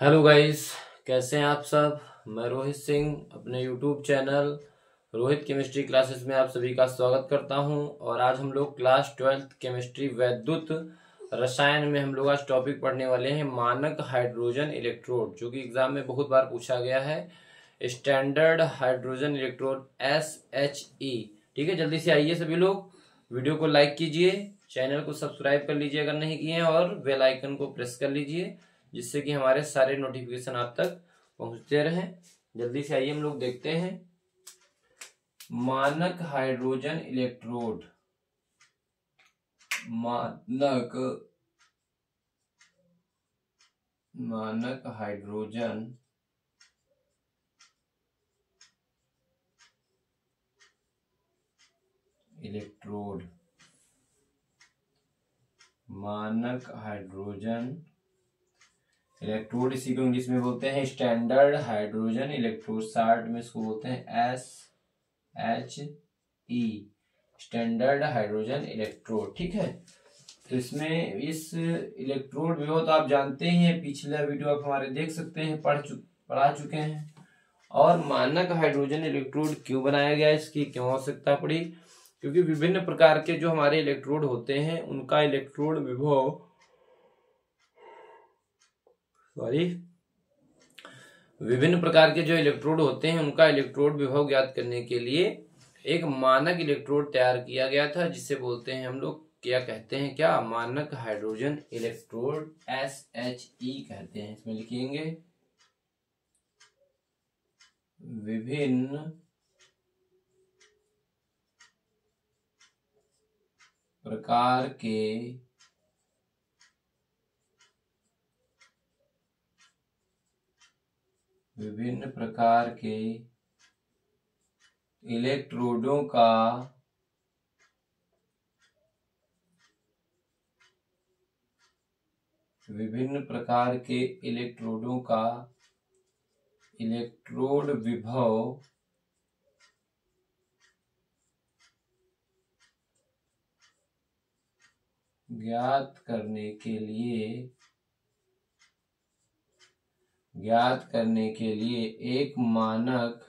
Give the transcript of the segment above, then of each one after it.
Hello guys, कैसे हैं आप सब। मैं रोहित सिंह अपने YouTube channel Rohit chemistry classes में आप सभी का स्वागत करता हूं। और आज हम लोग क्लास 12th केमिस्ट्री वैद्युत रसायन में हम लोग आज टॉपिक पढ़ने वाले हैं मानक हाइड्रोजन इलेक्ट्रोड, जो कि एग्जाम में बहुत बार पूछा गया है। Standard hydrogen electrode SHE। ठीक है, जल्दी से आइए सभी लोग, वीडियो को लाइक कीजिए, चैनल को सब्सक्राइब कर लीजिए अगर नहीं किए हैं, और बेल आइकन को प्रेस कर लीजिए जिससे कि हमारे सारे नोटिफिकेशन आप तक पहुंचते रहें। जल्दी से आइए हम लोग देखते हैं मानक हाइड्रोजन इलेक्ट्रोड। मानक हाइड्रोजन इलेक्ट्रोड, मानक हाइड्रोजन इलेक्ट्रोड, इसी को इंग्लिश में बोलते हैं स्टैंडर्ड हाइड्रोजन इलेक्ट्रोड। शॉर्ट में इसको बोलते हैं SHE, स्टैंडर्ड हाइड्रोजन इलेक्ट्रोड। ठीक है, तो इसमें इस इलेक्ट्रोड विभव तो आप जानते ही हैं, पिछला वीडियो आप हमारे देख सकते हैं, पढ़ा चुके हैं। और मानक हाइड्रोजन इलेक्ट्रोड क्यों बनाया गया, इसकी क्यों आवश्यकता पड़ी? क्योंकि विभिन्न प्रकार के जो हमारे इलेक्ट्रोड होते हैं उनका इलेक्ट्रोड विभव विभिन्न प्रकार के जो इलेक्ट्रोड होते हैं उनका इलेक्ट्रोड विभव ज्ञात करने के लिए एक मानक इलेक्ट्रोड तैयार किया गया था, जिसे बोलते हैं हम लोग, क्या कहते हैं, क्या, मानक हाइड्रोजन इलेक्ट्रोड SHE कहते हैं। इसमें लिखेंगे विभिन्न प्रकार के इलेक्ट्रोडों का इलेक्ट्रोड विभव ज्ञात करने के लिए एक मानक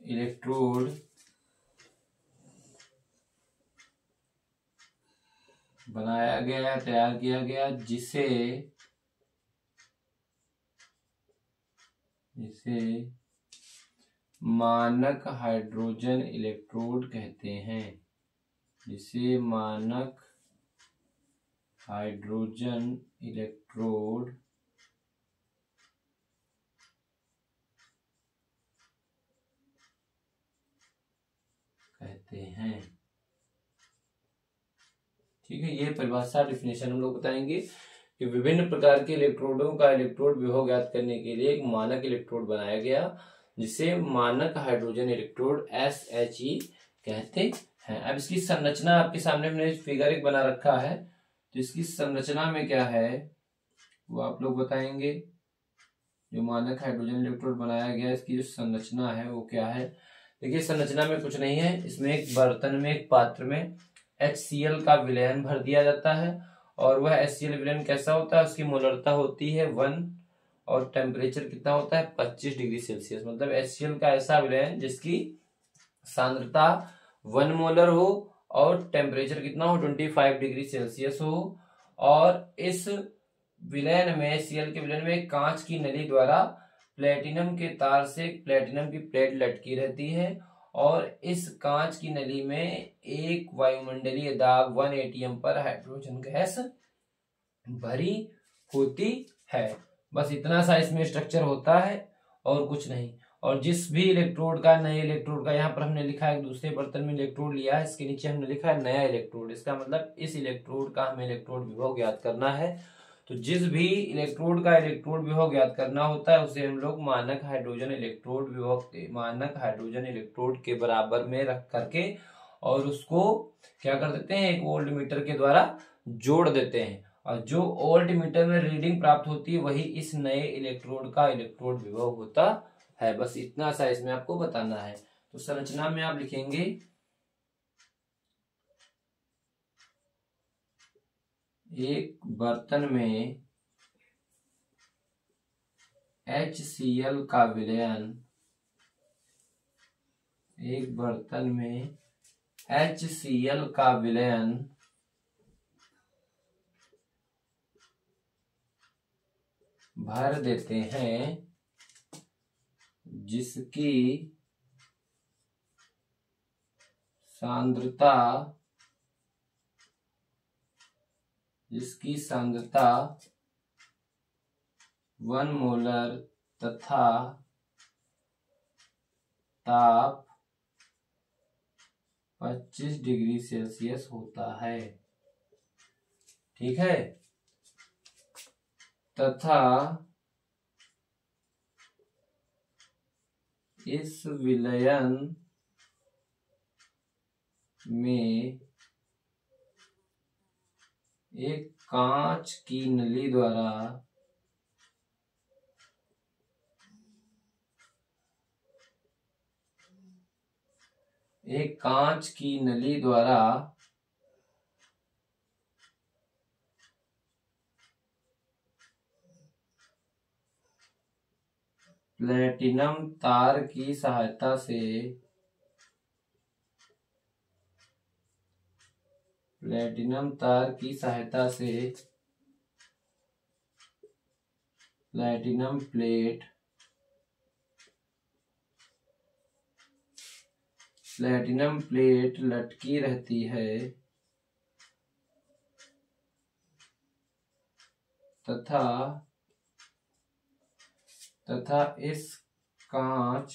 इलेक्ट्रोड बनाया गया, तैयार किया गया, जिसे मानक हाइड्रोजन इलेक्ट्रोड कहते हैं। जिसे मानक हाइड्रोजन इलेक्ट्रोड कहते हैं। ठीक है, ये परिभाषा डिफिनेशन हम लोग बताएंगे कि विभिन्न प्रकार के इलेक्ट्रोडों का इलेक्ट्रोड विभव ज्ञात करने के लिए एक मानक इलेक्ट्रोड बनाया गया, जिसे मानक हाइड्रोजन इलेक्ट्रोड SHE कहते हैं। अब इसकी संरचना आपके सामने हमने फिगर एक बना रखा है, तो इसकी संरचना में क्या है वो आप लोग बताएंगे। जो मानक हाइड्रोजन इलेक्ट्रोड बनाया गया, इसकी जो संरचना है वो क्या है। देखिए, संरचना में कुछ नहीं है, इसमें एक बर्तन में, एक पात्र में HCl का विलयन भर दिया जाता है, और वह HCl विलयन कैसा होता है, उसकी मोलरता होती है 1, और टेम्परेचर कितना होता है 25 डिग्री सेल्सियस। मतलब HCl का ऐसा विलयन जिसकी सांद्रता 1 मोलर हो और टेम्परेचर कितना हो 25 डिग्री सेल्सियस हो। और इस विलयन में, HCl के विलयन में, कांच की नली द्वारा प्लेटिनम के तार से प्लेटिनम की प्लेट लटकी रहती है, और इस कांच की नली में एक वायुमंडलीय दाब 1 atm पर हाइड्रोजन गैस भरी होती है। बस इतना सा इसमें स्ट्रक्चर होता है और कुछ नहीं। और जिस भी इलेक्ट्रोड का, नए इलेक्ट्रोड का, यहाँ पर हमने लिखा है दूसरे बर्तन में इलेक्ट्रोड लिया है, इसके नीचे हमने लिखा है नया इलेक्ट्रोड। इसका मतलब इस इलेक्ट्रोड का हमें इलेक्ट्रोड विभव ज्ञात करना है। तो जिस भी इलेक्ट्रोड का इलेक्ट्रोड विभव ज्ञात करना होता है उसे हम लोग मानक हाइड्रोजन इलेक्ट्रोड के बराबर में रख करके और उसको क्या कर देते हैं, एक वोल्ट मीटर के द्वारा जोड़ देते हैं, और जो वोल्ट मीटर में रीडिंग प्राप्त होती है वही इस नए इलेक्ट्रोड का इलेक्ट्रोड विभव होता है। बस इतना सा इसमें आपको बताना है। तो संरचना में आप लिखेंगे एक बर्तन में HCl का विलयन, एक बर्तन में HCl का विलयन भर देते हैं, जिसकी सांद्रता 1 मोलर तथा ताप 25 डिग्री सेल्सियस होता है। ठीक है। तथा इस विलयन में एक कांच की नली द्वारा प्लेटिनम तार की सहायता से प्लेटिनम प्लेट लटकी रहती है तथा इस कांच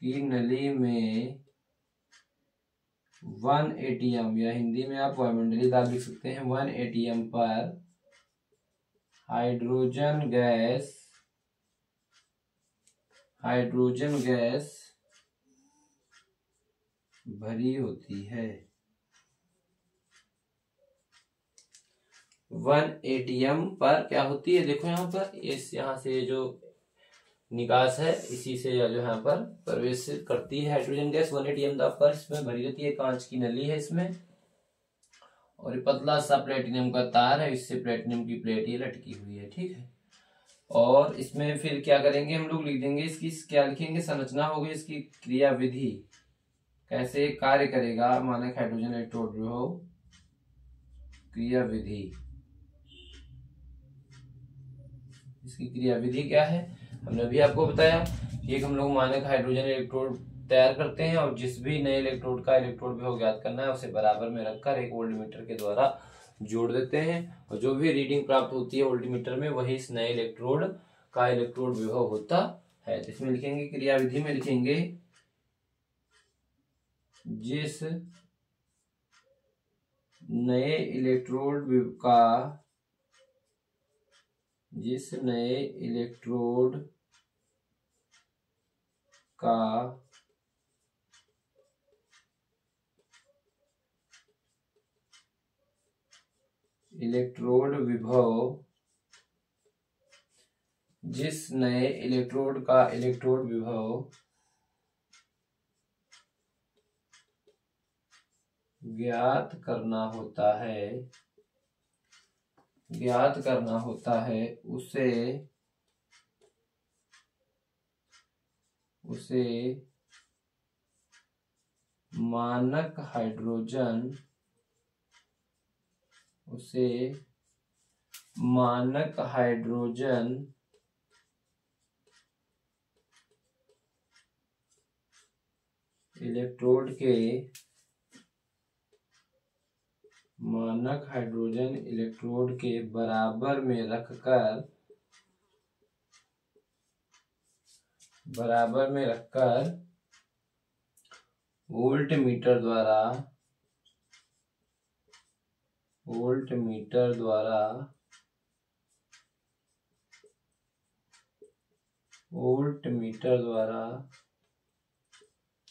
की नली में 1 ATM, या हिंदी में आप वायुमंडलीय दाब लिख सकते हैं, 1 ATM पर हाइड्रोजन गैस भरी होती है। 1 ATM पर क्या होती है, देखो यहाँ पर यहाँ से जो निकास है इसी से जो यहाँ पर प्रवेश करती है हाइड्रोजन गैस। 1 ATM दाब पर इसमें भरी रहती है, कांच की नली है इसमें, और ये पतला सा प्लेटिनम का तार है, इससे प्लेटिनम की प्लेट ये लटकी हुई है। ठीक है। और इसमें फिर क्या करेंगे, हम लोग लिख देंगे इसकी, क्या लिखेंगे, संरचना होगी इसकी, क्रियाविधि कैसे कार्य करेगा मानक हाइड्रोजन इलेक्ट्रोड विभव, क्रियाविधि। इसकी क्रियाविधि क्या है, हमने अभी आपको बताया। एक हम लोग मानक हाइड्रोजन इलेक्ट्रोड तैयार करते हैं और जिस भी नए इलेक्ट्रोड का इलेक्ट्रोड विभव ज्ञात करना है उसे बराबर में रखकर एक वोल्टमीटर के द्वारा जोड़ देते हैं, और जो भी रीडिंग प्राप्त होती है वोल्टमीटर में वही इस नए इलेक्ट्रोड का इलेक्ट्रोड विभव होता है। तो इसमें लिखेंगे, क्रियाविधि में लिखेंगे, जिस नए इलेक्ट्रोड का इलेक्ट्रोड विभव, जिस नए इलेक्ट्रोड का इलेक्ट्रोड विभव ज्ञात करना होता है उसे मानक हाइड्रोजन इलेक्ट्रोड के बराबर में रखकर वोल्टमीटर द्वारा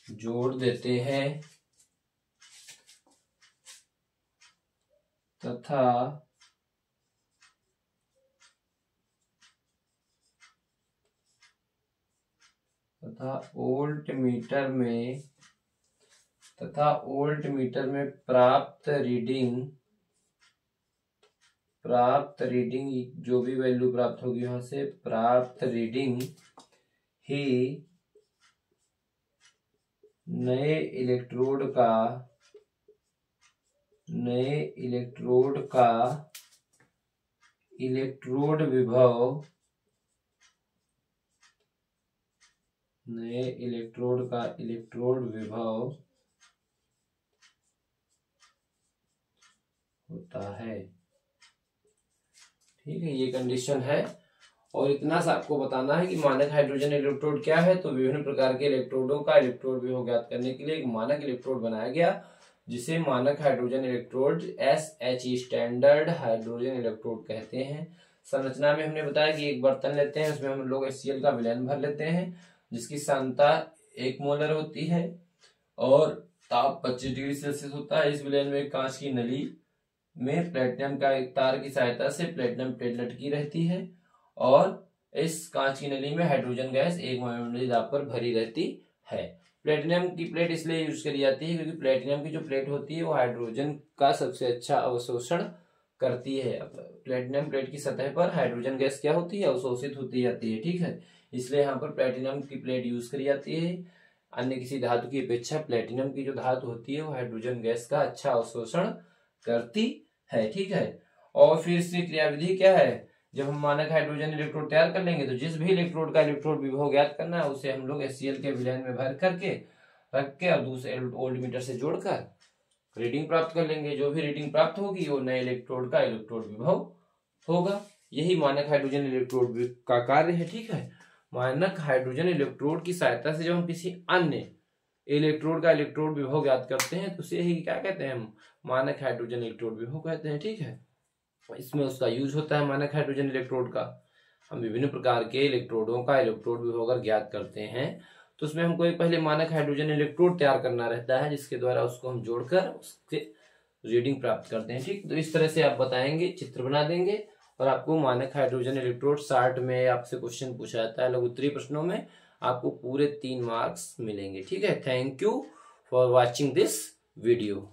जोड़ देते हैं तथा वोल्टमीटर में तथा वोल्ट मीटर में प्राप्त रीडिंग जो भी वैल्यू प्राप्त होगी वहां से प्राप्त रीडिंग ही नए इलेक्ट्रोड का इलेक्ट्रोड विभव होता है। ठीक है, ये कंडीशन है। और इतना सा आपको बताना है कि मानक हाइड्रोजन इलेक्ट्रोड क्या है। तो विभिन्न प्रकार के इलेक्ट्रोडों का इलेक्ट्रोड विभव ज्ञात करने के लिए एक मानक इलेक्ट्रोड बनाया गया, जिसे मानक hydrogen electrode SHE standard hydrogen electrode कहते हैं। संरचना में हमने बताया कि एक बर्तन लेते हैं, उसमें हम लोग HCl का विलयन भर लेते हैं, जिसकी सांद्रता 1 मोलर होती है और ताप 25 डिग्री सेल्सियस होता है। इस विलयन में कांच की नली में प्लेटिनम का एक तार की सहायता से प्लेटिनम प्लेट लटकी रहती है और इस कांच की नली में हाइड्रोजन गैस एक वायुमंडलीय दाब पर भरी रहती है। प्लेटिनम की प्लेट इसलिए यूज करी जाती है क्योंकि प्लेटिनम की जो प्लेट होती है वो हाइड्रोजन का सबसे अच्छा अवशोषण करती है। प्लेटिनम प्लेट की सतह पर हाइड्रोजन गैस क्या होती है, अवशोषित होती जाती है। ठीक है, इसलिए यहाँ पर प्लेटिनम की प्लेट यूज करी जाती है। अन्य किसी धातु की अपेक्षा प्लेटिनम की जो धातु होती है वो हाइड्रोजन गैस का अच्छा अवशोषण करती है। ठीक है, और फिर इसकी क्रियाविधि क्या है, जब हम मानक हाइड्रोजन इलेक्ट्रोड तैयार कर लेंगे तो जिस भी इलेक्ट्रोड का इलेक्ट्रोड विभव ज्ञात करना है उसे हम लोग HCl के विलयन में भर करके रख के और दूसरे वोल्ट मीटर से जोड़कर रीडिंग प्राप्त कर लेंगे। जो भी रीडिंग प्राप्त होगी वो नए इलेक्ट्रोड का इलेक्ट्रोड विभव होगा। यही मानक हाइड्रोजन इलेक्ट्रोड का कार्य है। ठीक है, मानक हाइड्रोजन इलेक्ट्रोड की सहायता से जब हम किसी अन्य इलेक्ट्रोड का इलेक्ट्रोड विभव ज्ञात करते हैं तो उसे ही क्या कहते हैं, हम मानक हाइड्रोजन इलेक्ट्रोड विभव कहते हैं। ठीक है, इसमें उसका यूज होता है मानक हाइड्रोजन इलेक्ट्रोड का। हम विभिन्न प्रकार के इलेक्ट्रोडों का इलेक्ट्रोड विभव अगर ज्ञात करते हैं तो उसमें हमको एक पहले मानक हाइड्रोजन इलेक्ट्रोड तैयार करना रहता है, जिसके द्वारा उसको हम जोड़कर उससे रीडिंग प्राप्त करते हैं। ठीक, तो इस तरह से आप बताएंगे, चित्र बना देंगे और आपको मानक हाइड्रोजन इलेक्ट्रोड 60 में आपसे क्वेश्चन पूछा जाता है लघु उत्तरीय प्रश्नों में, आपको पूरे 3 मार्क्स मिलेंगे। ठीक है, thank you for watching this video.